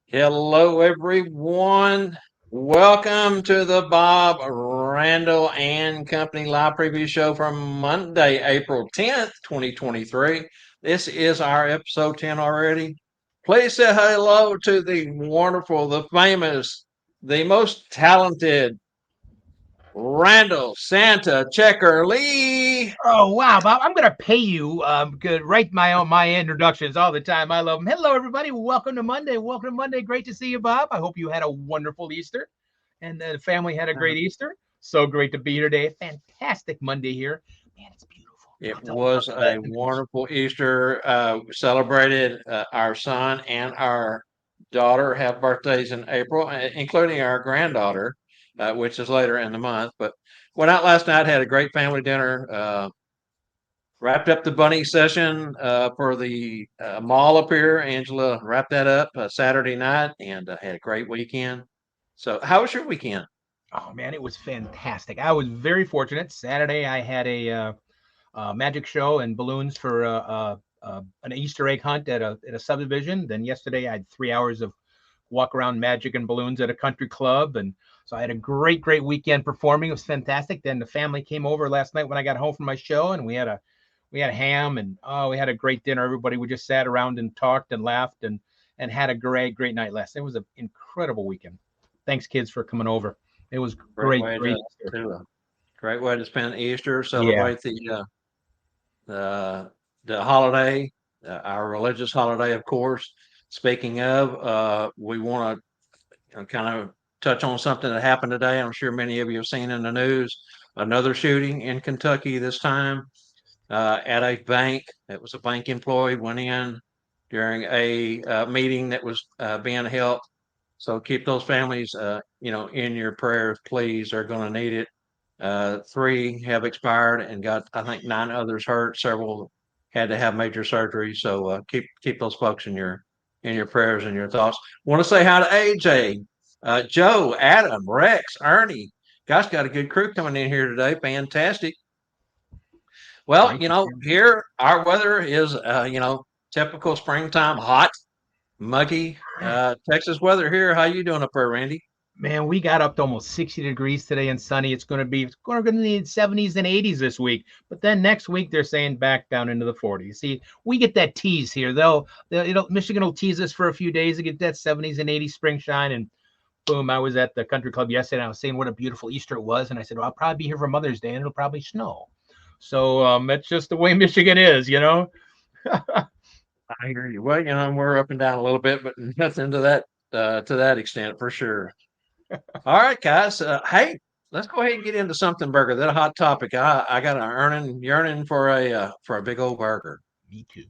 Hello, everyone. Welcome to the Bob Randall and Company live preview show from Monday, April 10th, 2023. This is our episode 10 already. Please say hello to the wonderful, the famous, the most talented Randall Santa Checker Lee. Oh wow, Bob! I'm gonna pay you. Good. Write my introductions all the time. I love them. Hello, everybody. Welcome to Monday. Welcome to Monday. Great to see you, Bob. I hope you had a wonderful Easter, and the family had a great Easter. So great to be here today. Fantastic Monday here. Man, it's beautiful. It I'll tell you about was a wonderful Easter. We celebrated our son and our daughter have birthdays in April, including our granddaughter, which is later in the month. But went out last night, had a great family dinner, wrapped up the bunny session for the mall up here. Angela wrapped that up Saturday night and had a great weekend. So, how was your weekend? Oh man, it was fantastic. I was very fortunate. Saturday, I had a magic show and balloons for an Easter egg hunt at a subdivision. Then yesterday, I had 3 hours of walk around magic and balloons at a country club, and so I had a great weekend performing. It was fantastic. Then the family came over last night when I got home from my show, and we had ham and we had a great dinner. Everybody we just sat around and talked and laughed and had a great night last. It was an incredible weekend. Thanks, kids, for coming over. It was Great way great Easter. great way to spend Easter, Yeah. celebrate the the holiday, our religious holiday, of course. Speaking of, we want to kind of touch on something that happened today. I'm sure many of you have seen in the news another shooting in Kentucky this time at a bank. It was a bank employee went in during a meeting that was being held. So keep those families, in your prayers, please. They're going to need it. Three have expired and got, I think, nine others hurt. Several had to have major surgery. So keep those folks in your prayers and your thoughts. Want to say hi to AJ, Joe, Adam, Rex, Ernie. Guys, got a good crew coming in here today. Fantastic. Well, Thank you, Tim. here our weather is, typical springtime, hot, muggy, Texas weather here. How you doing up there, Randy? Man, we got up to almost 60 degrees today and sunny. It's going to need 70s and 80s this week. But then next week they're saying back down into the 40s. See, we get that tease here. Michigan will tease us for a few days to get that 70s and 80s spring shine. And boom, I was at the country club yesterday. And I was saying what a beautiful Easter it was. And I said, well, I'll probably be here for Mother's Day and it'll probably snow. So that's just the way Michigan is. I hear you. Well, we're up and down a little bit, but nothing to that extent for sure. All right, guys. Hey, let's go ahead and get into something burger. That a hot topic. I got an yearning for a big old burger. Me too.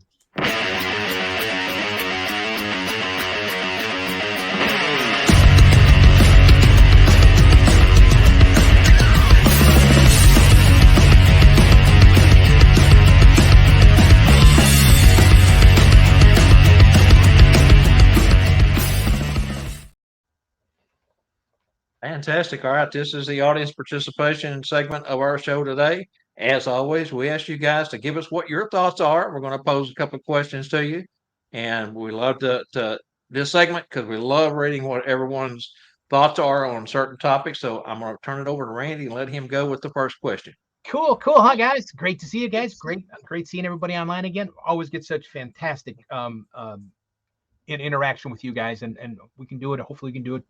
Fantastic. All right, this is the audience participation segment of our show today. As always, we ask you guys to give us what your thoughts are. We're going to pose a couple of questions to you, and we love to this segment because we love reading what everyone's thoughts are on certain topics. So I'm going to turn it over to Randy and let him go with the first question. Cool. Hi guys. Great to see you guys. Great seeing everybody online again. Always get such fantastic in interaction with you guys, and we can do it. Hopefully, we can do it.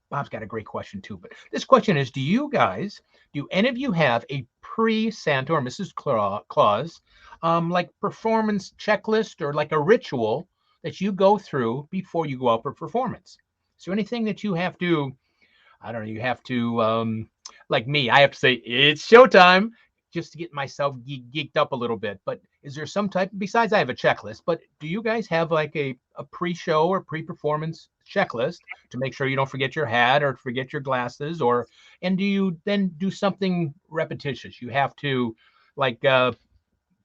Bob's got a great question too. But this question is: do any of you have a pre-Santa or Mrs. Claus, like performance checklist or like a ritual that you go through before you go out for performance? Is there anything that you have to? I don't know. You have to, like me. I have to say it's showtime just to get myself geeked up a little bit. But is there some type? Besides, I have a checklist. But do you guys have like a pre-show or pre-performance checklist to make sure you don't forget your hat or forget your glasses? And do you then do something repetitious? You have to, like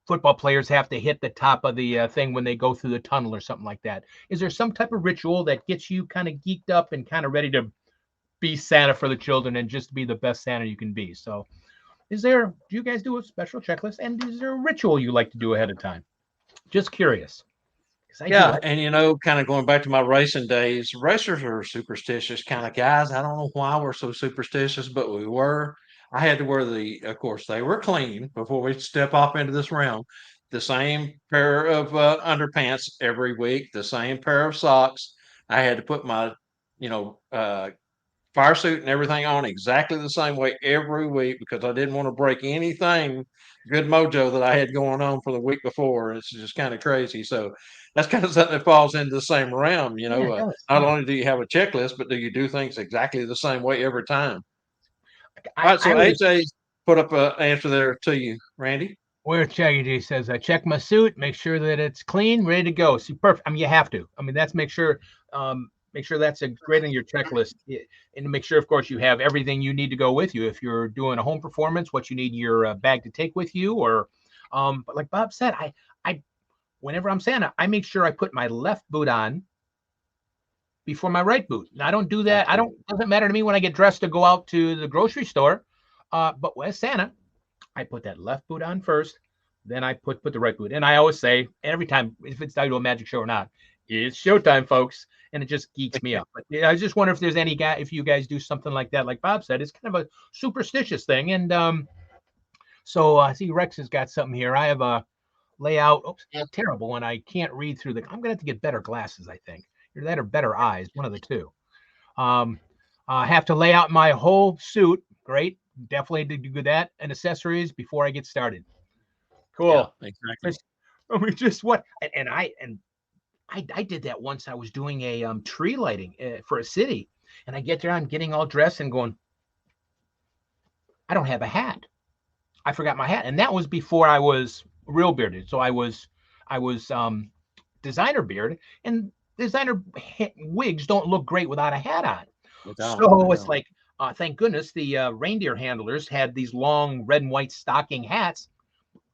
football players have to hit the top of the thing when they go through the tunnel or something like that. Is there some type of ritual that gets you kind of geeked up and kind of ready to be Santa for the children and just be the best Santa you can be? So do you guys do a special checklist, and is there a ritual you like to do ahead of time? Just curious. I do. Yeah, and kind of going back to my racing days, racers are superstitious kind of guys. I don't know why we're so superstitious, but we were. I had to wear of course, they were clean before we step off into this realm. The same pair of underpants every week, the same pair of socks. I had to put my, you know, fire suit and everything on exactly the same way every week because I didn't want to break anything good mojo that I had going on for the week before. It's just kind of crazy. So that's kind of something that falls into the same realm. Yeah, it does. Not Yeah. only do you have a checklist, but do you do things exactly the same way every time? All I, right. I So always AJ put up an answer there to you, Randy. where Chaggy says, I check my suit, make sure that it's clean, ready to go. See, perfect. I mean, you have to. I mean, that's make sure that's a great on your checklist, and to make sure, of course, you have everything you need to go with you. If you're doing a home performance, what you need your bag to take with you, or, but like Bob said, I, whenever I'm Santa, I make sure I put my left boot on before my right boot. And I don't do that. I don't. Absolutely. Doesn't matter to me when I get dressed to go out to the grocery store. But as Santa, I put that left boot on first, then I put the right boot. And I always say every time, if it's tied to a magic show or not, it's showtime, folks. And it just geeks me up. But yeah, I just wonder if there's any guy, if you guys do something like that, like Bob said, it's kind of a superstitious thing. And so I see Rex has got something here. I have a layout. Oops, terrible one. I can't read through the. I'm gonna have to get better glasses, I think. Either that or better eyes, one of the two. Um, I have to lay out my whole suit. Great. Definitely do that and accessories before I get started. Yeah, Cool. exactly. Just what I did that once. I was doing a tree lighting for a city, and I get there, I'm getting all dressed and going, I don't have a hat. I forgot my hat, and that was before I was real bearded. So I was designer beard, and designer wigs don't look great without a hat on. They don't. They So it's don't. like, thank goodness the reindeer handlers had these long red and white stocking hats.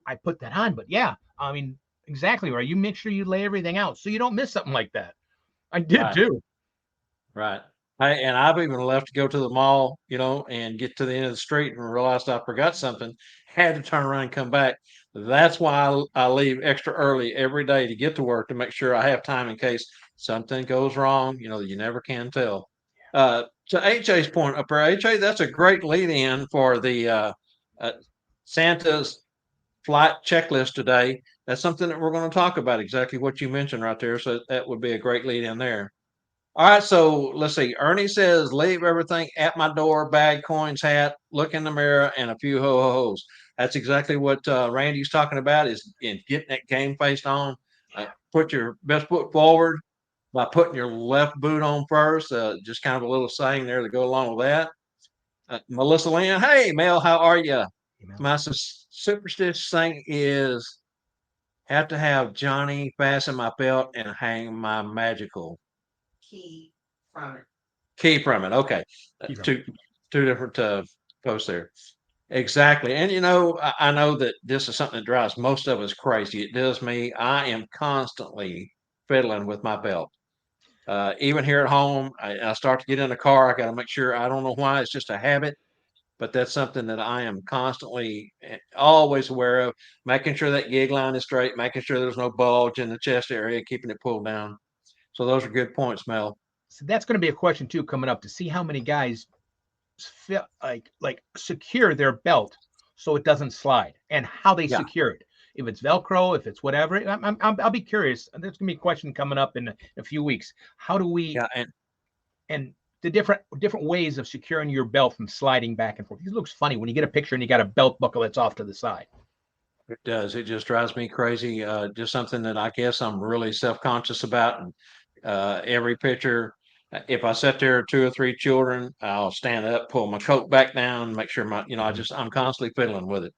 I put that on, but yeah, I mean, exactly right. You make sure you lay everything out so you don't miss something like that. I did Right. too. Right. And I've even left to go to the mall, and get to the end of the street and realized I forgot something, had to turn around and come back. That's why I leave extra early every day to get to work to make sure I have time in case something goes wrong. You never can tell. To HA's point up there, HA, that's a great lead in for the uh, Santa's flight checklist today. That's something that we're going to talk about, exactly what you mentioned right there. So that would be a great lead in there. All right, so let's see. Ernie says, leave everything at my door, bag, coins, hat, look in the mirror, and a few ho-ho-hos. That's exactly what Randy's talking about is in getting that game face on. Put your best foot forward by putting your left boot on first. Just kind of a little saying there to go along with that. Melissa Lynn, hey, Mel, how are you? Email. My superstitious thing is have to have Johnny fasten my belt and hang my magical key from it. Okay. Keep from it. Two different posts there. Exactly. And I know that this is something that drives most of us crazy. It does me. I am constantly fiddling with my belt. Even here at home, I start to get in the car. I got to make sure. I don't know why. It's just a habit, but that's something that I am constantly, always aware of. Making sure that gig line is straight, making sure there's no bulge in the chest area, keeping it pulled down. So those are good points, Mel. So that's going to be a question too coming up to see how many guys feel like secure their belt so it doesn't slide and how they Yeah. secure it. If it's Velcro, if it's whatever, I'll be curious. There's gonna be a question coming up in a few weeks. How do we Yeah. And and the different ways of securing your belt from sliding back and forth? It looks funny when you get a picture and you got a belt buckle that's off to the side. it does. It just drives me crazy. Just something that I guess I'm really self-conscious about. And every picture, if I sit there with two or three children, I'll stand up, pull my coat back down, make sure Mhm. I'm constantly fiddling with it.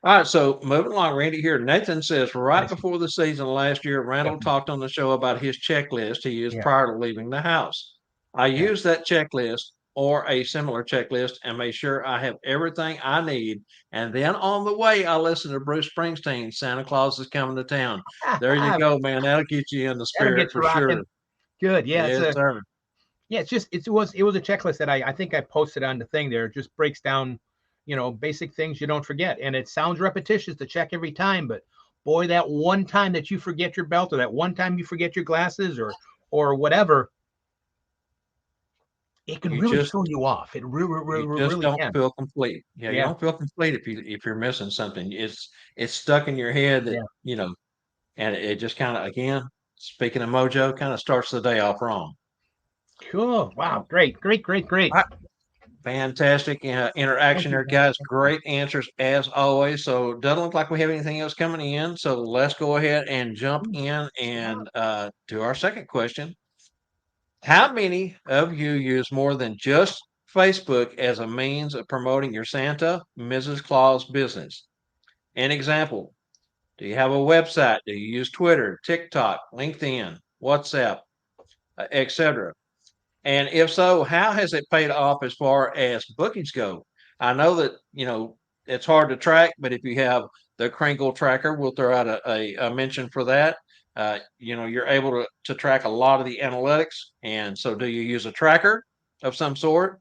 All right, so moving along, Randy here. Nathan says, right Nice. before the season last year, Yep. Randall talked on the show about his checklist he used Yeah. prior to leaving the house. I Yeah. used that checklist or a similar checklist and made sure I have everything I need. And then on the way, I listened to Bruce Springsteen, Santa Claus is coming to town. There you go, man. That'll get you in the That'll spirit get you for rocking. sure. Good. Yeah. It's Yes, a sir. yeah, it's just it was a checklist that I think I posted on the thing there. It just breaks down, basic things you don't forget. And it sounds repetitious to check every time, but boy, that one time that you forget your belt, or that one time you forget your glasses, or whatever, it can You really just throw you off. It you just really don't can. feel complete. Yeah, you Yeah, don't feel complete if you're missing something. It's stuck in your head that, yeah. and it just kind of, again, speaking of mojo, kind of starts the day off wrong. Cool. Wow. Great. Great. Great. Great. All right, fantastic Thank interaction you, there, guys. guys. Thank you. Great answers as always. So doesn't look like we have anything else coming in. So let's go ahead and jump in and do our second question. How many of you use more than just Facebook as a means of promoting your Santa, Mrs. Claus business? An example: do you have a website? Do you use Twitter, TikTok, LinkedIn, WhatsApp, etc.? And if so, how has it paid off as far as bookings go? I know that, it's hard to track, but if you have the Kringle tracker, we'll throw out a mention for that. You're able to track a lot of the analytics. And so, do you use a tracker of some sort?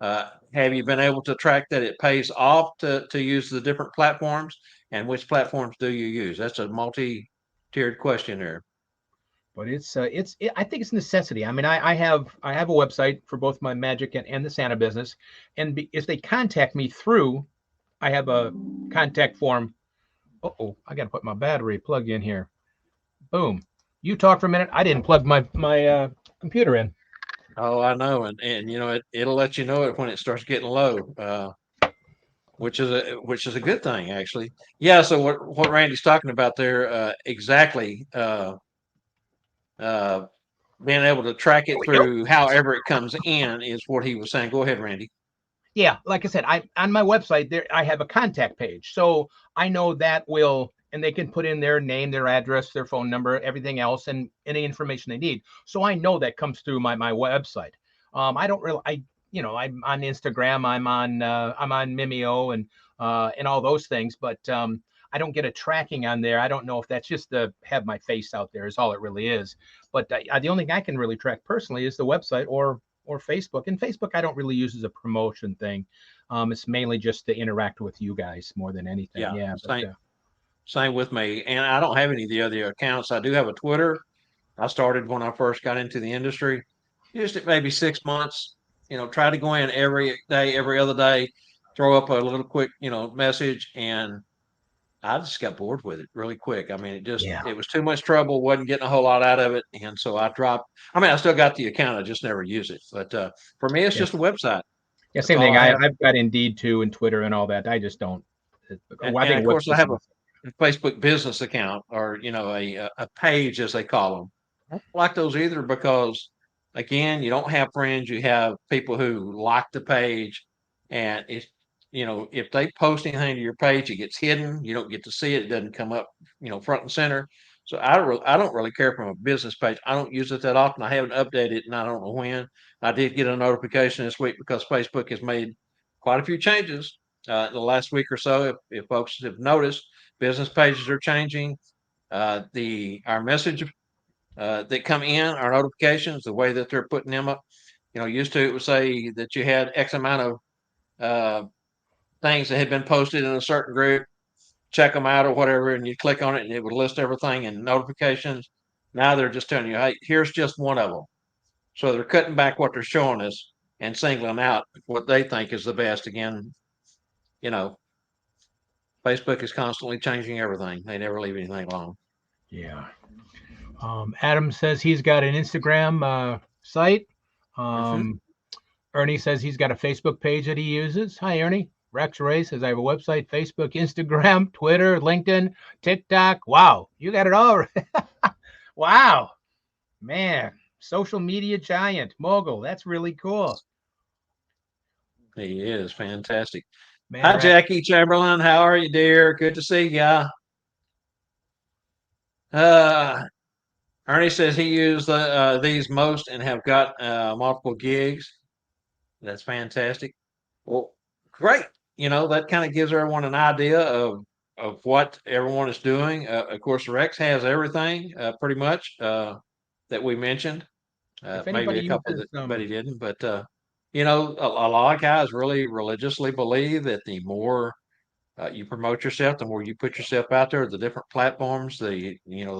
Have you been able to track that it pays off to use the different platforms? And which platforms do you use? That's a multi-tiered question there. But I think it's a necessity. I mean, I have a website for both my magic and the Santa business, and if they contact me through, I have a contact form. Oh, I got to put my battery plug in here. Boom. You talk for a minute. I didn't plug my computer in. Oh, I know, and it'll let you know it when it starts getting low, which is a good thing actually. Yeah. So what Randy's talking about there, exactly, uh, being able to track There it we go. through however it comes in is what he was saying. Go ahead, Randy. Yeah, like I said, I on my website there I have a contact page, so I know that will, and they can put in their name, their address, their phone number, everything else, and any information they need. So I know that comes through my website. I don't really, I'm on Instagram, I'm on Mimeo and all those things, but I don't get a tracking on there. I don't know if that's just to have my face out there is all it really is. But the only thing I can really track personally is the website or Facebook. And Facebook, I don't really use as a promotion thing. It's mainly just to interact with you guys more than anything. Yeah, Yeah, but same with me. And I don't have any of the other accounts. I do have a Twitter. I started when I first got into the industry. Used it maybe 6 months. Try to go in every day, every other day, throw up a little quick, message, and I just got bored with it really quick. I mean, yeah, it was too much trouble, wasn't getting a whole lot out of it. And so I dropped. I mean, I still got the account, I just never use it. But for me, it's yeah, just a website. yeah. That's Same all thing. I have. I've got Indeed too and Twitter and all that. I just don't. I And think of course, I website's have enough. a Facebook business account, or, a page, as they call them. I don't like those either because, again, you don't have friends. You have people who like the page, and if they post anything to your page, it gets hidden. You don't get to see it. It doesn't come up, front and center. So I don't really care from a business page. I don't use it that often. I haven't updated it, and I don't know when. I did get a notification this week because Facebook has made quite a few changes the last week or so. If folks have noticed, business pages are changing. The our message that come in, our notifications, the way that they're putting them up. Used to it would say that you had X amount of uh, things that had been posted in a certain group. Check them out or whatever, and you click on it, and it would list everything in notifications. Now they're just telling you, hey, here's just one of them. So they're cutting back what they're showing us and singling out what they think is the best. Again, you know, Facebook is constantly changing everything. They never leave anything alone. Yeah. Adam says he's got an Instagram site. Hmm. Um, Ernie says he's got a Facebook page that he uses. Hi, Ernie. Rex Ray says I have a website, Facebook, Instagram, Twitter, LinkedIn, TikTok. Wow, you got it all. Wow, man, social media giant, mogul. That's really cool. He is fantastic. Man, Hi, Rex. Jackie Chamberlain. How are you, dear? Good to see you. Uh, Ernie says he used these most and have got multiple gigs. That's fantastic. Well, great. That kind of gives everyone an idea of what everyone is doing. Of course, Rex has everything pretty much that we mentioned. If Maybe anybody a couple uses that he didn't, but a lot of guys really religiously believe that the more you promote yourself, the more you put yourself out there, the different platforms, the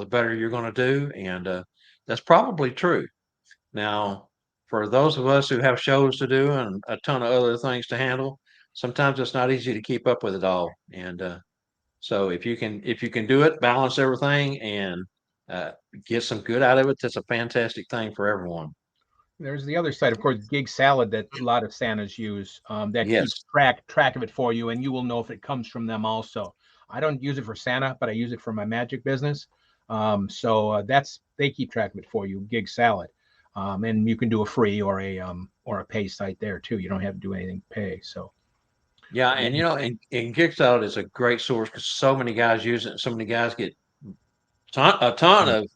better you're going to do, and that's probably true. Now, for those of us who have shows to do and a ton of other things to handle, sometimes it's not easy to keep up with it all. And so if you can do it, balance everything, and uh, get some good out of it, that's a fantastic thing for everyone. There's the other side, of course, gig salad that a lot of Santas use, that keeps Yes. track of it for you, and you will know if it comes from them also. I don't use it for Santa, but I use it for my magic business. So that's they keep track of it for you, gig salad. And you can do a free or a pay site there too. You don't have to do anything to pay. So Yeah, yeah, and Kickstarter is a great source because so many guys use it, and so many guys get a ton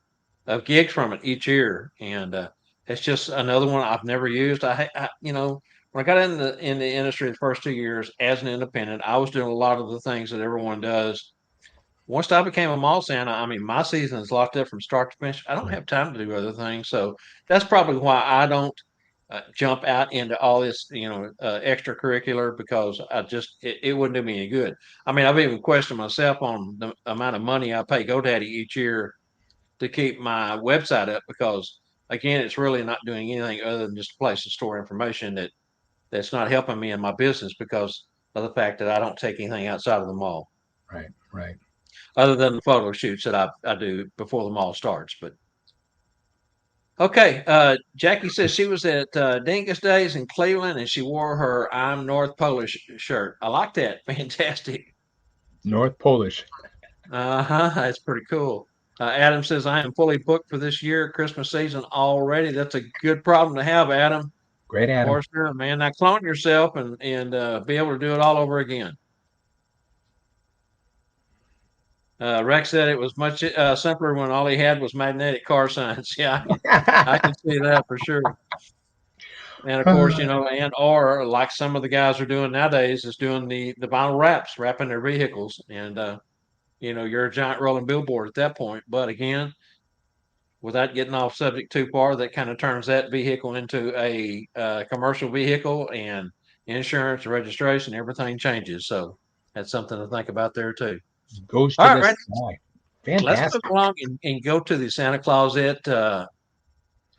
of gigs from it each year, and it's just another one I've never used. When I got in the industry the first 2 years as an independent, I was doing a lot of the things that everyone does. Once I became a mall Santa, I mean, my season is locked up from start to finish. I don't right, have time to do other things, so that's probably why I don't jump out into all this, extracurricular, because it wouldn't do me any good. I mean, I've even questioned myself on the amount of money I pay GoDaddy each year to keep my website up, because again, it's really not doing anything other than just a place to store information that's not helping me in my business because of the fact that I don't take anything outside of the mall right, right. other than the photo shoots that I do before the mall starts. But okay, Jackie says she was at Dingus Days in Cleveland and she wore her "I'm North Polish" shirt. I like that. Fantastic. North Polish. Uh-huh. That's pretty cool. Adam says, I am fully booked for this year, Christmas season already. That's a good problem to have, Adam. Great, For Adam. sure, man. Now clone yourself and be able to do it all over again. Rex said it was much simpler when all he had was magnetic car signs. Yeah, I can see that for sure. And of course, or like some of the guys are doing nowadays, is doing the vinyl wraps, wrapping their vehicles, and you're a giant rolling billboard at that point. But again, without getting off subject too far, that kind of turns that vehicle into a commercial vehicle, and insurance and registration, everything changes. So that's something to think about there too. Goes All to right, the Randy, sky. let's move Fantastic. along and go to the Santa Clausette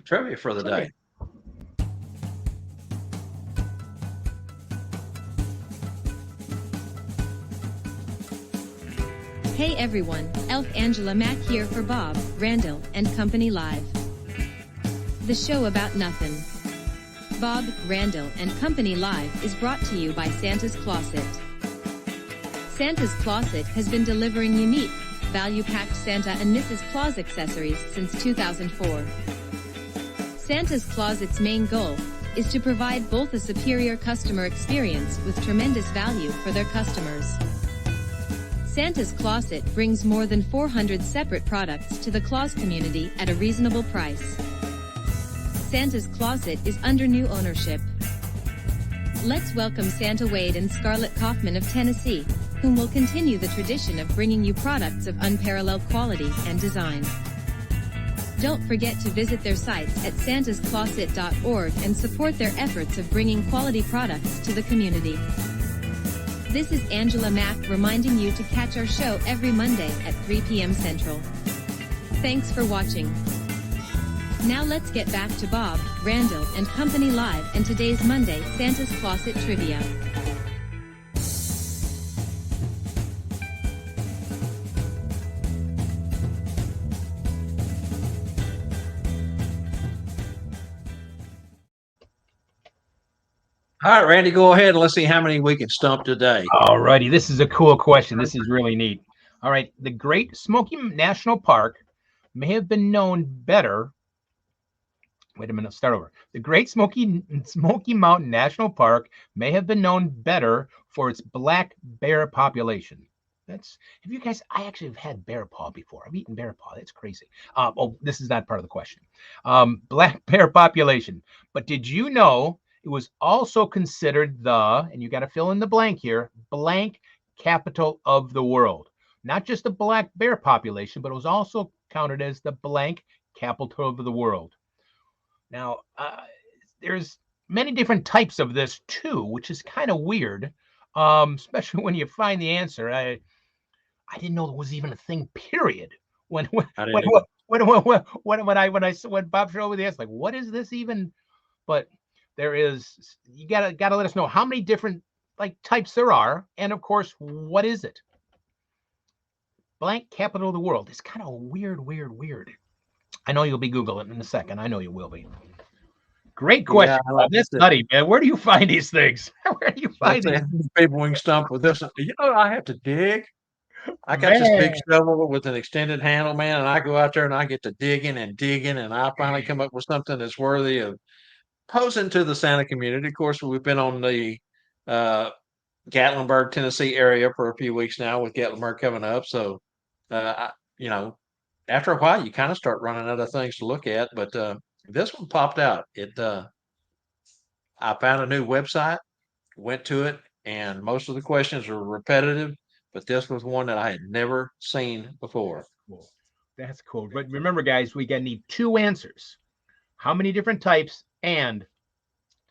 trivia for the Trivia. day. Hey everyone, Elf Angela Mack here for Bob, Randyl, and Company Live. The show about nothing. Bob, Randyl, and Company Live is brought to you by Santa's Closet. Santa's Closet has been delivering unique, value-packed Santa and Mrs. Claus accessories since 2004. Santa's Closet's main goal is to provide both a superior customer experience with tremendous value for their customers. Santa's Closet brings more than 400 separate products to the Claus community at a reasonable price. Santa's Closet is under new ownership. Let's welcome Santa Wade and Scarlett Kaufman of Tennessee, whom will continue the tradition of bringing you products of unparalleled quality and design. Don't forget to visit their sites at santascloset.org and support their efforts of bringing quality products to the community. This is Angela Mack reminding you to catch our show every Monday at 3 p.m. Central. Thanks for watching. Now let's get back to Bob, Randyl, and Company Live and today's Monday Santa's Closet Trivia. All right, Randy, go ahead and let's see how many we can stump today. All righty. This is a cool question. This is really neat. All right. The Great Smoky National Park may have been known better. Wait a minute. Start over. The Great Smoky Mountain National Park may have been known better for its black bear population. Have you guys? I actually have had bear paw before. I've eaten bear paw. That's crazy. This is not part of the question. Black bear population. But did you know it was also considered and you got to fill in the blank here, blank capital of the world? Not just the black bear population, but it was also counted as the blank capital of the world. Now, there's many different types of this too, which is kind of weird. Especially when you find the answer. I didn't know there was even a thing. Period. When I didn't even. When Bob showed me the answer, like, what is this even? But there is. You gotta let us know how many different like types there are, and of course, what is it? Blank capital of the world. It's kind of weird. I know you'll be Googling in a second. I know you will be. Great question. Yeah, like That's nutty, man. Where do you find these things? Where do you find that's these? it. People we can stump with this. I have to dig. I got this big Man. shovel with an extended handle, man, and I go out there and I get to digging, and I finally come up with something that's worthy of posing to the Santa community. Of course, we've been on the uh, Gatlinburg, Tennessee area for a few weeks now with Gatlinburg coming up. So, I, you know, after a while, you kind of start running out of things to look at. But this one popped out. I found a new website, went to it, and most of the questions were repetitive, but this was one that I had never seen before. Cool. That's cool. But remember, guys, we gotta need 2 answers. How many different types and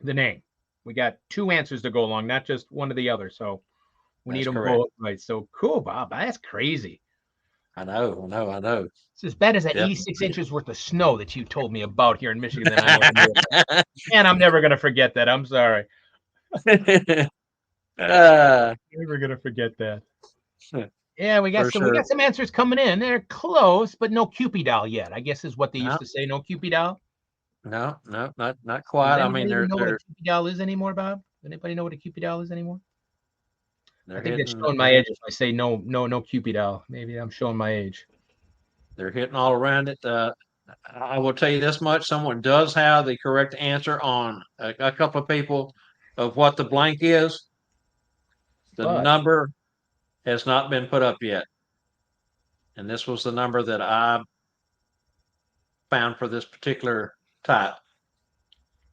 the name. We got 2 answers to go along, not just one or the other. So we need That's them correct. both right. So cool, Bob. That's crazy. I know. It's as bad as that Definitely. 86 inches worth of snow that you told me about here in Michigan that I know. And I'm never gonna forget that. I'm sorry. Never gonna forget that. Yeah, we got for sure. some answers coming in. They're close, but no Cupid doll yet. I guess is what they used to say. No Cupid doll. No, not Does quite. I anybody mean, even know what a they're Cupid doll is anymore, Bob? Does anybody know what a Cupid doll is anymore? I think that's hitting showing my age if I say no Cupid doll. Maybe I'm showing my age. they're hitting all around it. I will tell you this much: someone does have the correct answer on a couple of people of what the blank is. The But number has not been put up yet, and this was the number that I found for this particular type.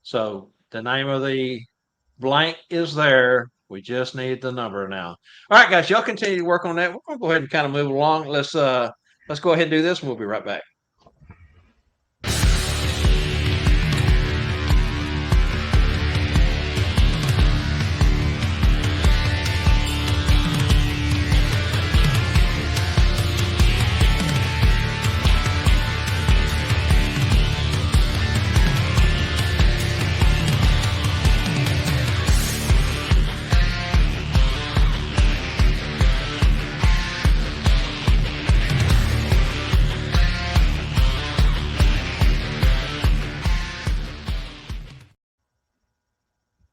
So the name of the blank is there. We just need the number now. All right, guys, y'all continue to work on that. We're gonna go ahead and kind of move along. Let's go ahead and do this, and we'll be right back.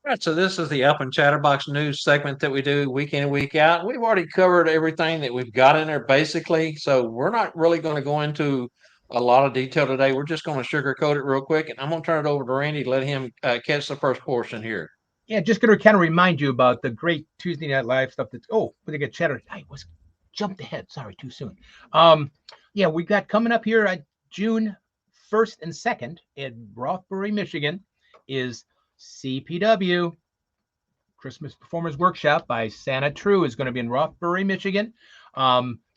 All right, so this is the Up and Chatterbox news segment that we do week in and week out. We've already covered everything that we've got in there basically, so we're not really going to go into a lot of detail today. We're just going to sugarcoat it real quick, and I'm going to turn it over to Randy to let him catch the first portion here. yeah, just gonna kind of remind you about the great Tuesday Night Live stuff. That's we get chatter. I was jumped ahead. Sorry, too soon. Yeah, we got coming up here at June 1st and 2nd in Rothbury, Michigan, is CPW Christmas Performers Workshop by Santa True is going to be in Rothbury, Michigan.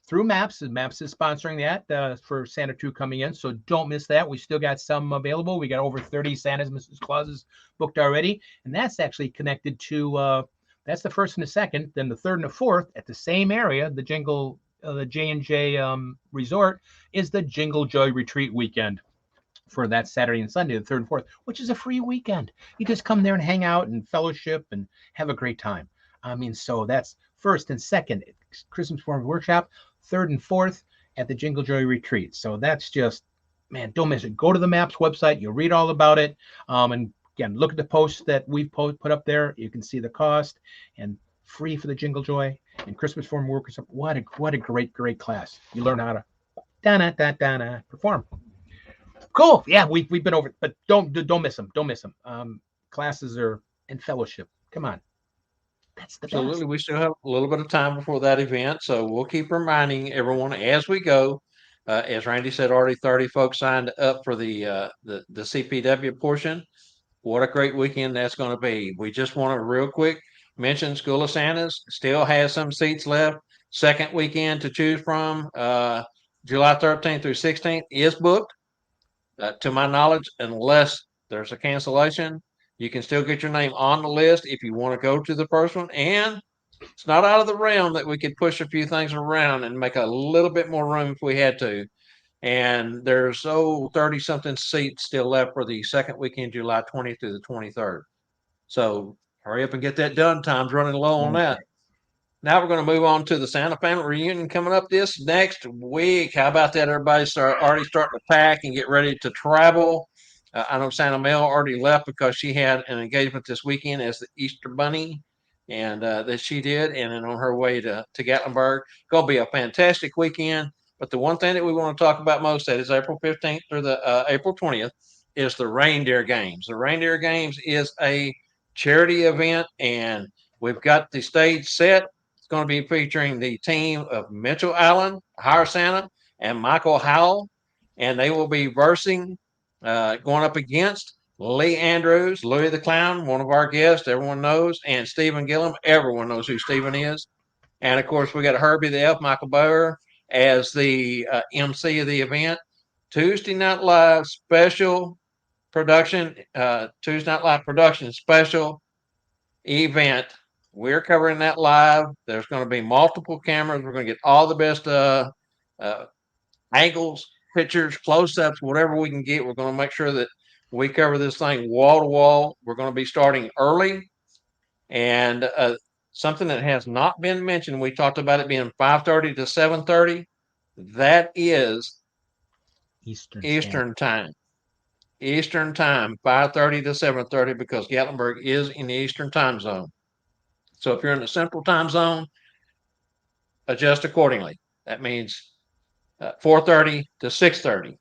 Through Maps. Maps is sponsoring that for Santa True coming in, so don't miss that. We still got some available. We got over 30 Santas, Mrs. Clauses booked already, and that's actually connected to that's the 1st and the 2nd. Then the 3rd and the 4th at the same area, the J&J Resort, is the Jingle Joy Retreat weekend for that Saturday and Sunday, the 3rd and 4th, which is a free weekend. You just come there and hang out and fellowship and have a great time. I mean, so that's 1st and 2nd Christmas Performance Workshop, 3rd and 4th at the Jingle Joy Retreat. So that's just, man, don't miss it. Go to the Maps website. You'll read all about it. And again, look at the posts that we've put up there. You can see the cost and free for the Jingle Joy and Christmas Performance Workshop. What a great class. You learn how to perform. Cool. Yeah, we've been over it, but don't miss them. Don't miss them. Classes are in fellowship. Come on. That's the Absolutely. best. We still have a little bit of time before that event, so we'll keep reminding everyone as we go. As Randy said, already 30 folks signed up for the CPW portion. What a great weekend that's going to be. We just want to real quick mention School of Santas still has some seats left. Second weekend to choose from, July 13th through 16th is booked. To my knowledge, unless there's a cancellation, you can still get your name on the list if you want to go to the first one. And it's not out of the realm that we could push a few things around and make a little bit more room if we had to. And there's 30 something seats still left for the second weekend, July 20th through the 23rd. So hurry up and get that done. Time's running low on that. Now we're going to move on to the Santa family reunion coming up this next week. How about that? Everybody already starting to pack and get ready to travel. I know Santa Mel already left because she had an engagement this weekend as the Easter Bunny, and that she did, and then on her way to Gatlinburg. Going to be a fantastic weekend. But the one thing that we want to talk about most, that is April 15th through the April 20th, is the Reindeer Games. The Reindeer Games is a charity event, and we've got the stage set. It's going to be featuring the team of Mitchell Allen, Hire Santa, and Michael Howell, and they will be versing, going up against Lee Andrews, Louis the Clown, one of our guests, everyone knows, and Stephen Gillum. Everyone knows who Stephen is. And of course, we got Herbie the Elf, Michael Bauer, as the MC of the event. Tuesday Night Live special production, Tuesday Night Live production special event. We're covering that live. There's going to be multiple cameras. We're going to get all the best angles, pictures, close-ups, whatever we can get. We're going to make sure that we cover this thing wall to wall. We're going to be starting early, and something that has not been mentioned. We talked about it being 5:30 to 7:30. That is Eastern time. Eastern time, 5:30 to 7:30, because Gatlinburg is in the Eastern time zone. So if you're in the Central time zone, adjust accordingly. That means 4:30 to 6:30.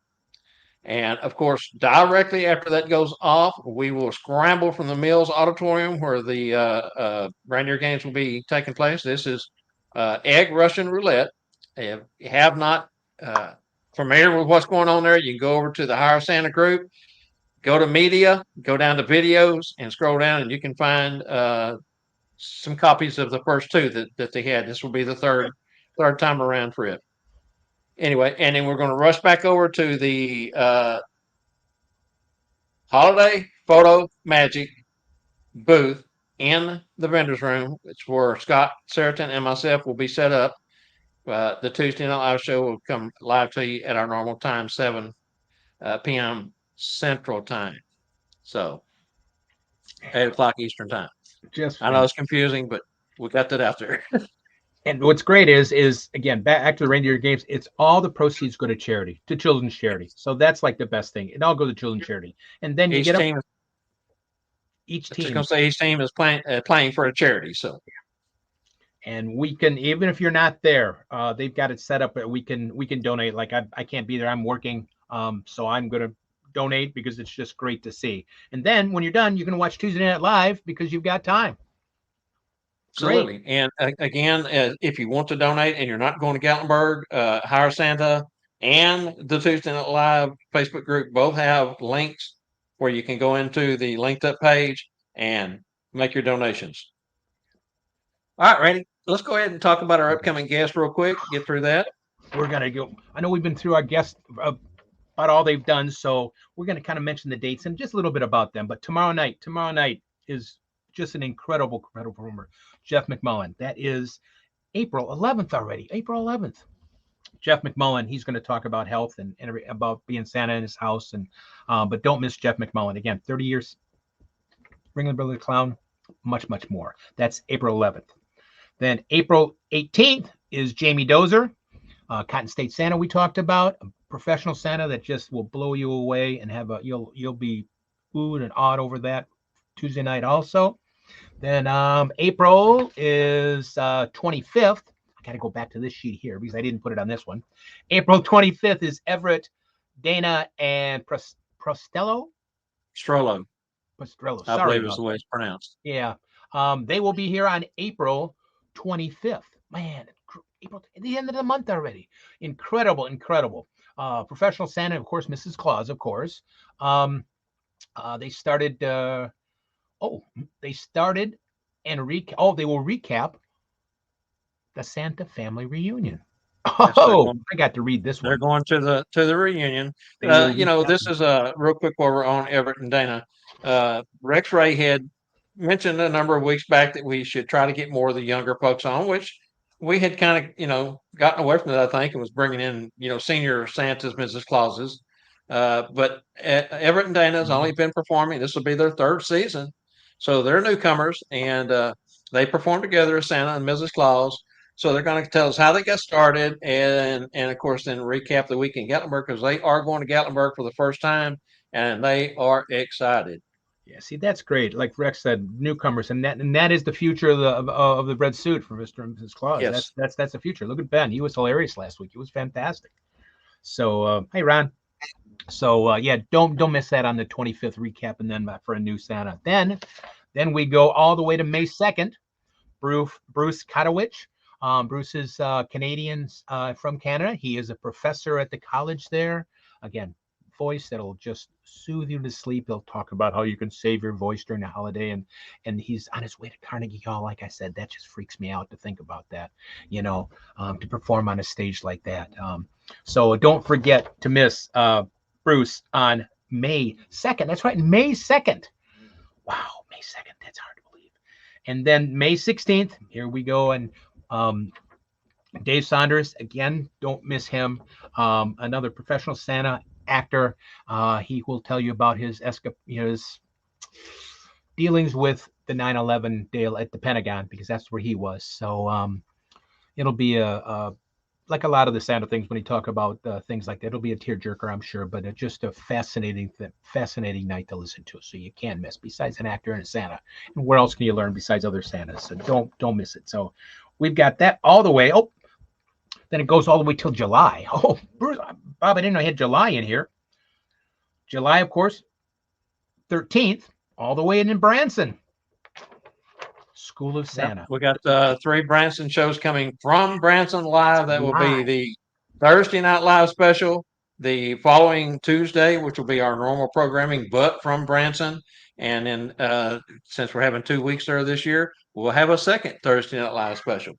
And of course, directly after that goes off, we will scramble from the Mills Auditorium where the Reindeer Games will be taking place. This is Egg Russian Roulette. If you have not familiar with what's going on there, you can go over to the Hire Santa group, go to media, go down to videos, and scroll down, and you can find some copies of the first two that they had. This will be the third time around for it. Anyway, and then we're going to rush back over to the Holiday Photo Magic booth in the vendor's room. It's where Scott Seriton and myself will be set up. The Tuesday Night Live show will come live to you at our normal time, 7 p.m. Central Time. So 8 o'clock Eastern Time. I know it's confusing, but we got that out there. And what's great is again, back to the Reindeer Games, it's all the proceeds go to charity, to children's charity. So that's like the best thing. It all goes to children's charity. And then you each get team. Each team. Just gonna say each team is playing for a charity. So, and we can, even if you're not there, they've got it set up. We can donate. Like I can't be there. I'm working. So I'm gonna donate because it's just great to see. And then when you're done, you can watch Tuesday Night Live because you've got time. Absolutely. Great. And again, if you want to donate and you're not going to Gatlinburg, Hire Santa and the Tuesday Night Live Facebook group both have links where you can go into the linked up page and make your donations. All right, Randy, let's go ahead and talk about our upcoming guests real quick. Get through that. We're going to go. I know we've been through our guests about all they've done. So we're going to kind of mention the dates and just a little bit about them. But tomorrow night is just an incredible performer. Jeff McMullen. That is April 11th already. April 11th. Jeff McMullen. He's going to talk about health and about being Santa in his house. And but don't miss Jeff McMullen. Again, 30 years. Ringling Brother the Clown. Much more. That's April 11th. Then April 18th is Jamie Dozer, Cotton State Santa. We talked about a professional Santa that just will blow you away and have you'll be oohed and awed over that. Tuesday night also. Then April is 25th. I got to go back to this sheet here because I didn't put it on this one. April 25th is Everett, Dana, and Prostrello. Sorry, I believe is the way it's pronounced. Yeah. They will be here on April 25th. Man, April, at the end of the month already. Incredible. Professional Santa, of course, Mrs. Claus, of course. They started and they will recap the Santa family reunion. Oh, I got to read this one. They're going to the reunion. This is real quick while we're on Everett and Dana. Rex Ray had mentioned a number of weeks back that we should try to get more of the younger folks on, which we had kind of, gotten away from that, I think, and was bringing in, senior Santas, Mrs. Clauses. But Everett and Dana's only been performing. This will be their third season. So they're newcomers, and they perform together as Santa and Mrs. Claus. So they're going to tell us how they got started, and of course, then recap the week in Gatlinburg, because they are going to Gatlinburg for the first time, and they are excited. Yeah, see, that's great. Like Rex said, newcomers, and that is the future of the red suit for Mr. and Mrs. Claus. Yes. That's the future. Look at Ben; he was hilarious last week. He was fantastic. So, hey, Ron. So yeah, don't miss that on the 25th recap, and then for a new Santa. Then we go all the way to May 2nd. Bruce Katowich. Bruce is Canadian from Canada. He is a professor at the college there. Again, voice that'll just soothe you to sleep. He'll talk about how you can save your voice during the holiday, and he's on his way to Carnegie Hall. Like I said, that just freaks me out to think about that. To perform on a stage like that. So don't forget to miss Bruce on May 2nd. That's right, May 2nd. Wow, May 2nd. That's hard to believe. And then May 16th, here we go. And Dave Saunders, again, don't miss him. Another professional Santa actor. He will tell you about his dealings with the 9/11 deal at the Pentagon, because that's where he was. So it'll be like a lot of the Santa things when he talk about things like that. It'll be a tearjerker, I'm sure, but it's just a fascinating night to listen to. So you can't miss. Besides an actor and a Santa, and where else can you learn besides other Santas? So don't miss it. So we've got that all the way. Oh, then it goes all the way till July. Oh, Bruce, Bob, I didn't know he had July in here. July, of course, 13th, all the way in Branson. School of Santa. Yep. We got 3 Branson shows coming from Branson live. That will be the Thursday Night Live special, the following Tuesday, which will be our normal programming, but from Branson. And then since we're having 2 weeks there this year, we'll have a second Thursday Night Live special.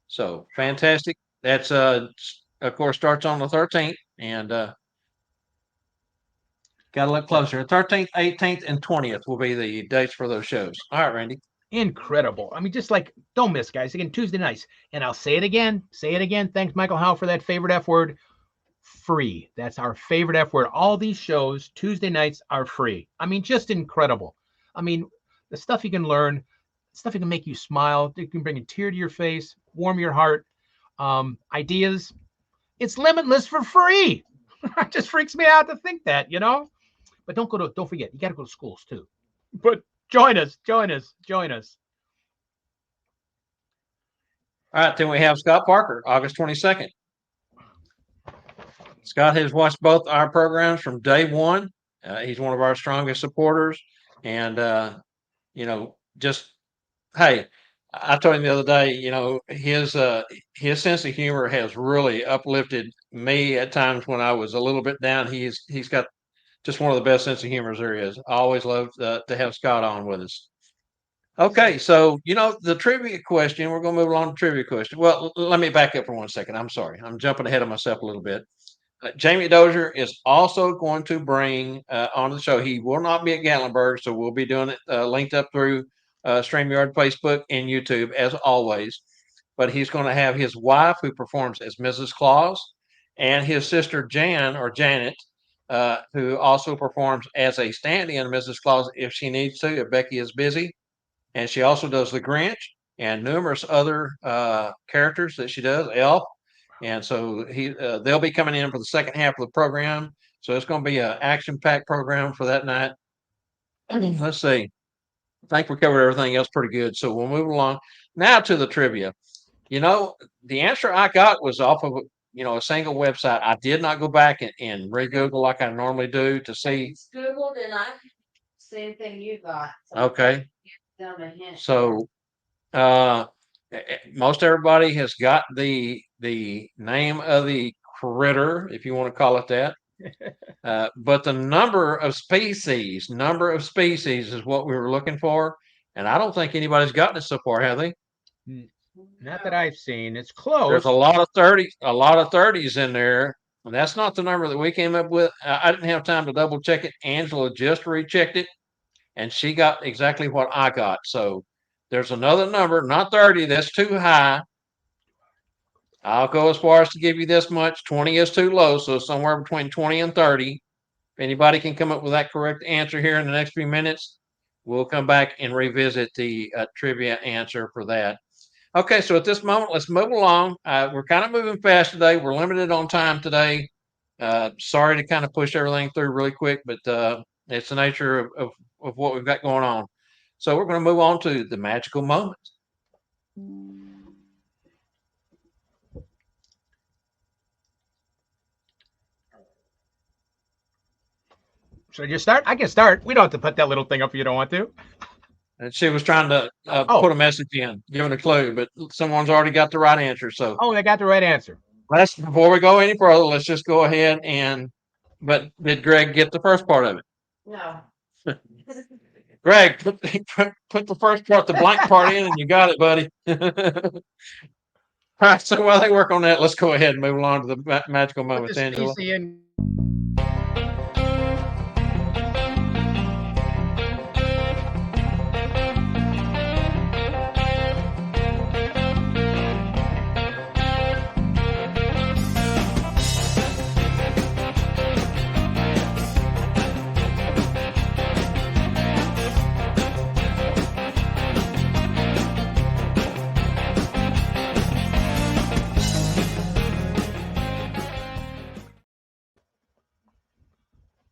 So fantastic. That's of course starts on the 13th, and got to look closer. 13th, 18th, and 20th will be the dates for those shows. All right, Randy. Incredible. I mean, just like, don't miss, guys. Again, Tuesday nights. And I'll say it again. Thanks, Michael Howe, for that favorite F word. Free. That's our favorite F word. All these shows, Tuesday nights, are free. I mean, just incredible. I mean, the stuff you can learn, stuff that can make you smile, it can bring a tear to your face, warm your heart, ideas. It's limitless for free. It just freaks me out to think that, But don't forget, you got to go to schools too. But join us. All right, then we have Scott Parker, August 22nd. Scott has watched both our programs from day one. He's one of our strongest supporters. And, hey, I told him the other day, his sense of humor has really uplifted me at times when I was a little bit down. He's got just one of the best sense of humors there is. I always love to have Scott on with us. Okay, so the trivia question. We're going to move along to the trivia question. Well, let me back up for 1 second. I'm sorry, I'm jumping ahead of myself a little bit. Jamie Dozier is also going to bring on the show. He will not be at Gatlinburg, so we'll be doing it linked up through StreamYard, Facebook, and YouTube as always. But he's going to have his wife, who performs as Mrs. Claus, and his sister Janet, who also performs as a stand-in Mrs. Claus if she needs to, if Becky is busy. And she also does the Grinch and numerous other characters that she does, Elf. And so they'll be coming in for the second half of the program. So it's going to be an action-packed program for that night. Let's see. I think we covered everything else pretty good. So we'll move along now to the trivia. The answer I got was off of a single website. I did not go back and re-Google like I normally do to see. Googled and I same thing you got. So Okay. give them a hint. So most everybody has got the name of the critter, if you want to call it that. But the number of species is what we were looking for. And I don't think anybody's gotten it so far, have they? Not that I've seen. It's close. There's a lot of 30s in there. And that's not the number that we came up with. I didn't have time to double check it. Angela just rechecked it. and she got exactly what I got. So there's another number, not 30. That's too high. I'll go as far as to give you this much. 20 is too low, so somewhere between 20 and 30. If anybody can come up with that correct answer here in the next few minutes, we'll come back and revisit the trivia answer for that. Okay, so at this moment, let's move along. We're kind of moving fast today. We're limited on time today. Sorry to kind of push everything through really quick, but it's the nature of what we've got going on. So we're going to move on to the magical moments. Should I just start? I can start. We don't have to put that little thing up if you don't want to. And she was trying to put a message in, giving a clue, but someone's already got the right answer. So, they got the right answer. before we go any further, let's just go ahead and. But did Greg get the first part of it? No. Greg, put the first part, the blank part in, and you got it, buddy. All right. So while they work on that, let's go ahead and move along to the magical Put moments, the Angela. spacey in.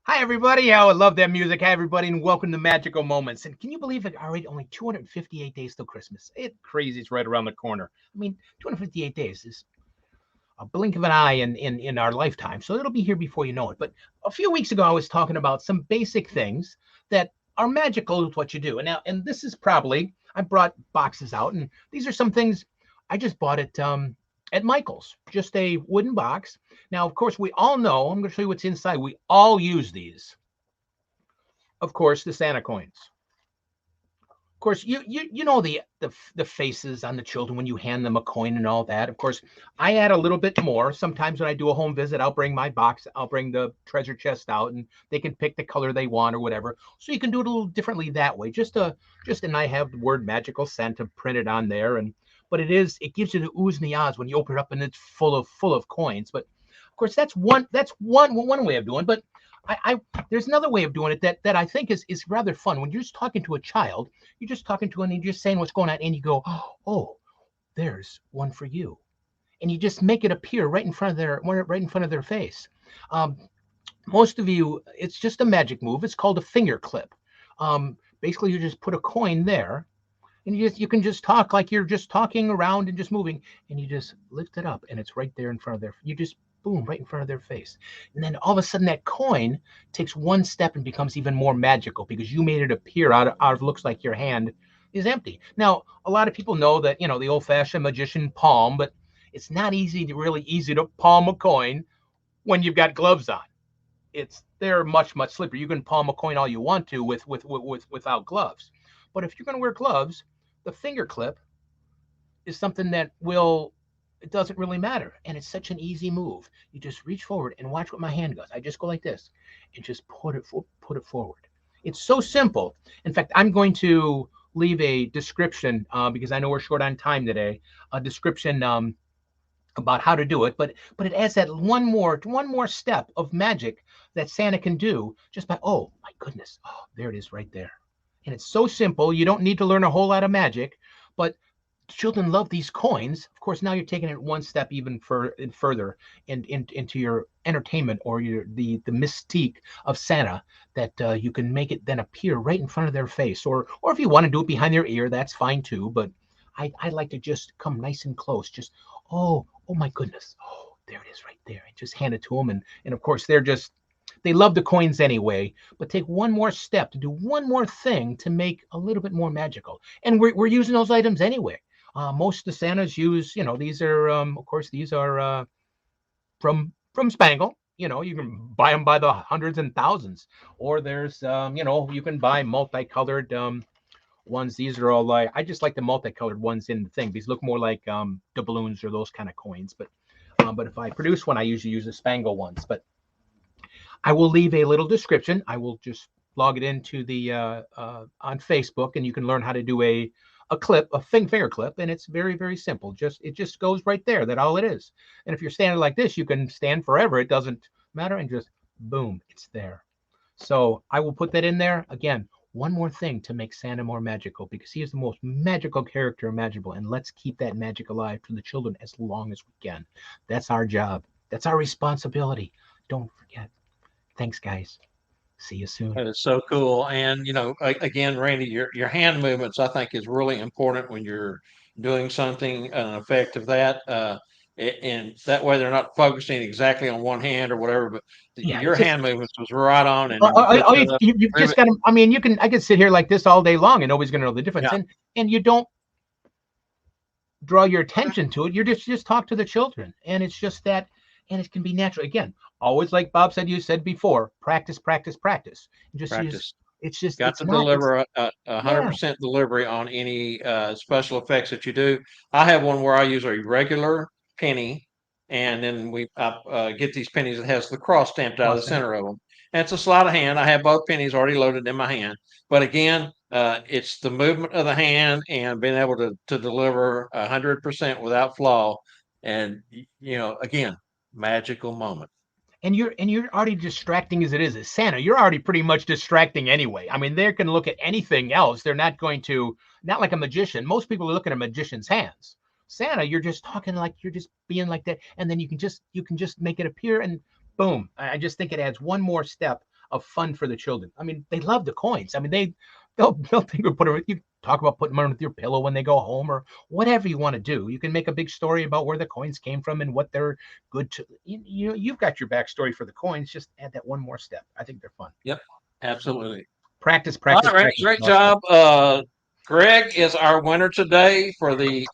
Hi, everybody. I love that music. Hi, everybody, and welcome to Magical Moments. And can you believe it? Already only 258 days till Christmas. It's crazy. It's right around the corner. I mean, 258 days is a blink of an eye in our lifetime. So it'll be here before you know it. But a few weeks ago, I was talking about some basic things that are magical with what you do. And this is probably, I brought boxes out, and these are some things I just bought at Michael's, just a wooden box. Now, of course, we all know, I'm going to show you what's inside. We all use these. Of course, the Santa coins. Of course, you know the faces on the children when you hand them a coin and all that. Of course, I add a little bit more. Sometimes when I do a home visit, I'll bring my box, I'll bring the treasure chest out, and they can pick the color they want or whatever. So you can do it a little differently that way. And I have the word magical Santa printed on there, but it gives you the oohs and the ahs when you open it up and it's full of coins. But of course, that's one way of doing it. But there's another way of doing it that I think is rather fun. When you're just talking to a child, you're just talking to them and you're just saying what's going on, and you go, oh, there's one for you, and you just make it appear right in front of their face. Most of you, it's just a magic move. It's called a finger clip. Basically, you just put a coin there, and you can just talk like you're just talking around and just moving, and you just lift it up, and it's right there in front of you just boom, right in front of their face. And then all of a sudden that coin takes one step and becomes even more magical because you made it appear out of looks like your hand is empty. Now, a lot of people know that, the old-fashioned magician palm, but it's not really easy to palm a coin when you've got gloves on. They're much, much slippery. You can palm a coin all you want to without gloves. But if you're going to wear gloves, the finger clip is something that it doesn't really matter. And it's such an easy move. You just reach forward and watch what my hand does. I just go like this and just put it forward. It's so simple. In fact, I'm going to leave a description because I know we're short on time today, a description about how to do it. But it adds that one more step of magic that Santa can do just by, oh my goodness, oh, there it is right there. And it's so simple. You don't need to learn a whole lot of magic, but children love these coins. Of course, now you're taking it one step even further into your entertainment or the mystique of Santa, that you can make it then appear right in front of their face. Or if you want to do it behind their ear, that's fine too. But I like to just come nice and close. Just, oh my goodness. Oh, there it is right there. And just hand it to them. And of course, they love the coins anyway, but take one more step to do one more thing to make a little bit more magical. And we're using those items anyway. Most of the Santas use, these are, of course, these are from Spangle. You can buy them by the hundreds and thousands. Or there's, you can buy multicolored ones. These are all I just like the multicolored ones in the thing. These look more like doubloons or those kind of coins. But if I produce one, I usually use the Spangle ones. But I will leave a little description. I will just log it into the on Facebook, and you can learn how to do a clip, a finger clip, and it's very, very simple. It just goes right there. That's all it is. And if you're standing like this, you can stand forever. It doesn't matter, and just boom, it's there. So I will put that in there again. One more thing to make Santa more magical, because he is the most magical character imaginable, and let's keep that magic alive for the children as long as we can. That's our job. That's our responsibility. Don't forget. Thanks, guys. See you soon. That is so cool. And, again, Randy, your hand movements, I think, is really important when you're doing something, an effect of that. And that way they're not focusing exactly on one hand or whatever, but Yeah, your it's just hand movements was right on. And then you put you've just got to. I mean, I could sit here like this all day long, and nobody's going to know the difference. Yeah. And you don't draw your attention to it. You're just talk to the children, and it's just that, and it can be natural. Again, always like Bob said, you said before, practice, practice, practice. And just practice. it's just Got it's to not, deliver a 100% delivery on any special effects that you do. I have one where I use a regular penny, and then we get these pennies that has the cross stamped out of the center of them. And it's a sleight of hand. I have both pennies already loaded in my hand. But again, it's the movement of the hand and being able to deliver 100% without flaw. And again, magical moment. and you're already distracting as it is as Santa. You're already pretty much distracting anyway. I mean, they can look at anything else. They're not going to, not like a magician. Most people are looking at a magician's hands. Santa, you're just talking like you're just being like that, and then you can just make it appear, and boom. I just think it adds one more step of fun for the children. I mean, they love the coins. I mean, they'll think of put it. You talk about putting them with your pillow when they go home, or whatever you want to do. You can make a big story about where the coins came from and what they're good to. You've got your backstory for the coins. Just add that one more step. I think they're fun. Yep, absolutely. Practice, All practice, right, practice. great job. Greg is our winner today for the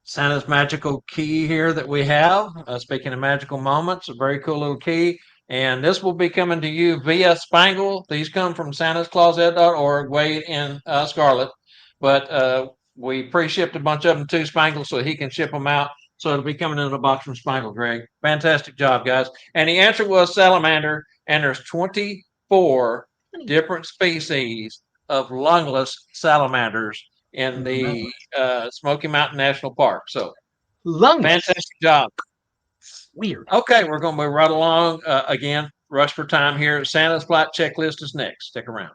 Santa's magical key here that we have. Speaking of magical moments, a very cool little key. And this will be coming to you via Spangle. These come from santascloset.org, Wade and Scarlett. But we pre-shipped a bunch of them to Spangle so he can ship them out. So it'll be coming in a box from Spangle, Greg. Fantastic job, guys. And the answer was salamander. And there's 24 different species of lungless salamanders in the Smoky Mountain National Park. So Lungless. fantastic job. Weird. Okay, we're going to move right along. Again, rush for time here. Santa's flight checklist is next. Stick around.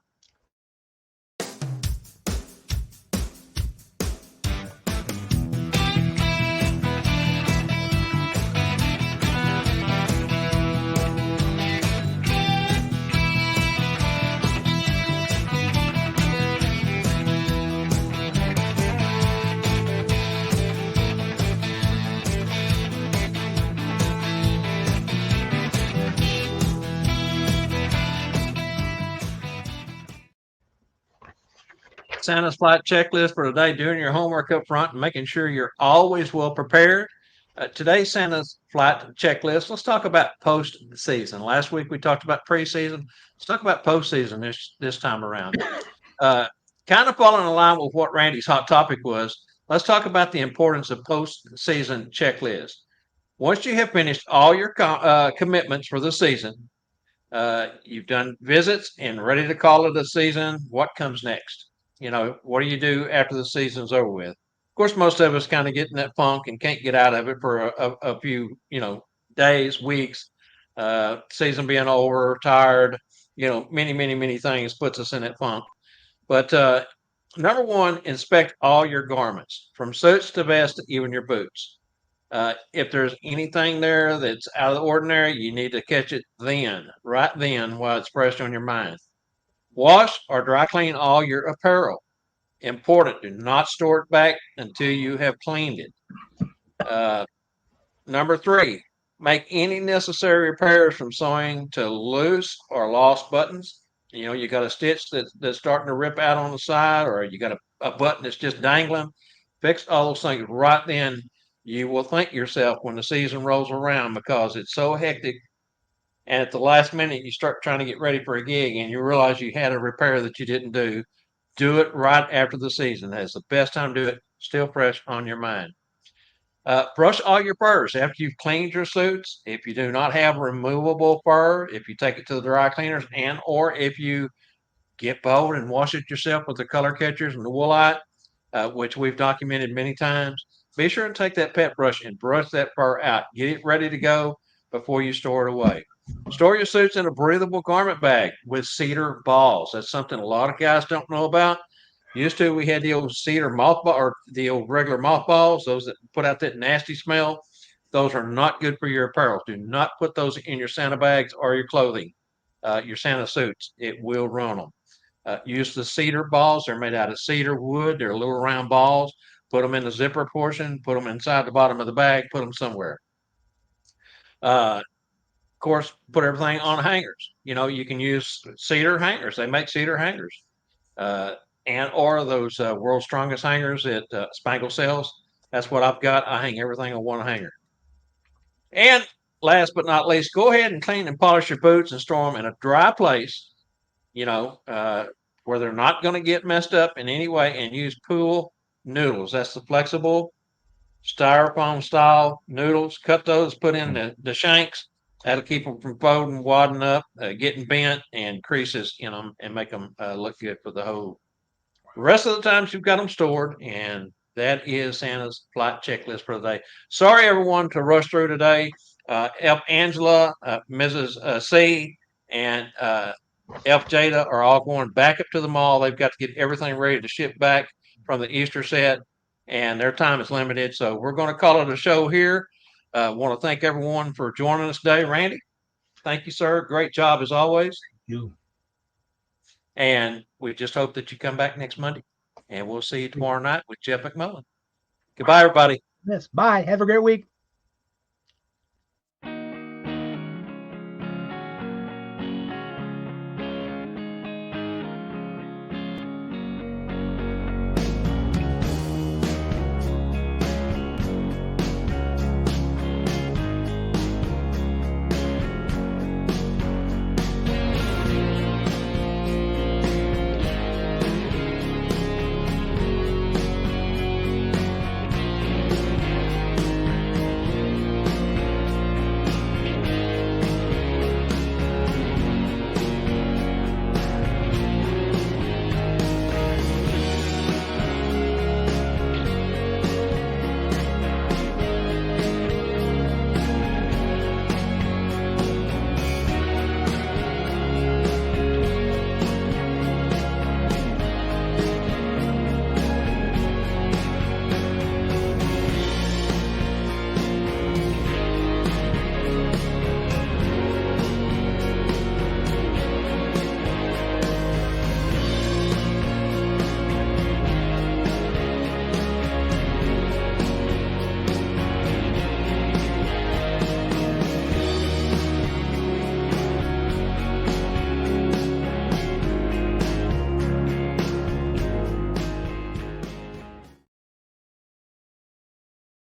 Santa's flight checklist for today, doing your homework up front and making sure you're always well prepared. Today's Santa's flight checklist, let's talk about post-season. Last week we talked about preseason. Let's talk about postseason this time around. Kind of following in line with what Randy's hot topic was, let's talk about the importance of post-season checklist. Once you have finished all your commitments for the season, you've done visits and ready to call it a season, what comes next? What do you do after the season's over with? Of course, most of us kind of get in that funk and can't get out of it for a few, days, weeks, season being over, tired, many, many, many things puts us in that funk. But number one, inspect all your garments from suits to vests to even your boots. If there's anything there that's out of the ordinary, you need to catch it right then, while it's fresh on your mind. Wash or dry clean all your apparel. Important, do not store it back until you have cleaned it. Number three, make any necessary repairs from sewing to loose or lost buttons. You got a stitch that's starting to rip out on the side, or you got a button that's just dangling. Fix all those things right then. You will thank yourself when the season rolls around, because it's so hectic. And at the last minute, you start trying to get ready for a gig and you realize you had a repair that you didn't do. Do it right after the season. That's the best time to do it. Still fresh on your mind. Brush all your furs after you've cleaned your suits. If you do not have removable fur, if you take it to the dry cleaners, and or if you get bold and wash it yourself with the color catchers and the woolite, which we've documented many times. Be sure and take that pet brush and brush that fur out. Get it ready to go before you store it away. Store your suits in a breathable garment bag with cedar balls. That's something a lot of guys don't know about. Used to, we had the old cedar mothball or the old regular mothballs, those that put out that nasty smell. Those are not good for your apparel. Do not put those in your Santa bags or your clothing, your Santa suits. It will ruin them. Use the cedar balls. They're made out of cedar wood. They're little round balls. Put them in the zipper portion. Put them inside the bottom of the bag. Put them somewhere. Of course, put everything on hangers. You know, you can use cedar hangers. They make cedar hangers. Uh, and or those world's strongest hangers at Spangle sells. That's what I've got. I hang everything on one hanger. And last but not least, go ahead and clean and polish your boots and store them in a dry place, you know, where they're not going to get messed up in any way, and use pool noodles. That's the flexible styrofoam style noodles. Cut those, put in the shanks. That'll keep them from folding, wadding up, getting bent, and creases in them, and make them look good for the whole. The rest of the times you've got them stored, and that is Santa's flight checklist for the day. Sorry, everyone, to rush through today. Elf Angela, Mrs. C, and Elf Jada are all going back up to the mall. They've got to get everything ready to ship back from the Easter set, and their time is limited. So we're going to call it a show here. Want to thank everyone for joining us today. Randy, thank you, sir. Great job as always. You. And we just hope that you come back next Monday. And we'll see you tomorrow night with Jeff McMullen. Goodbye, everybody. Yes. Bye. Have a great week.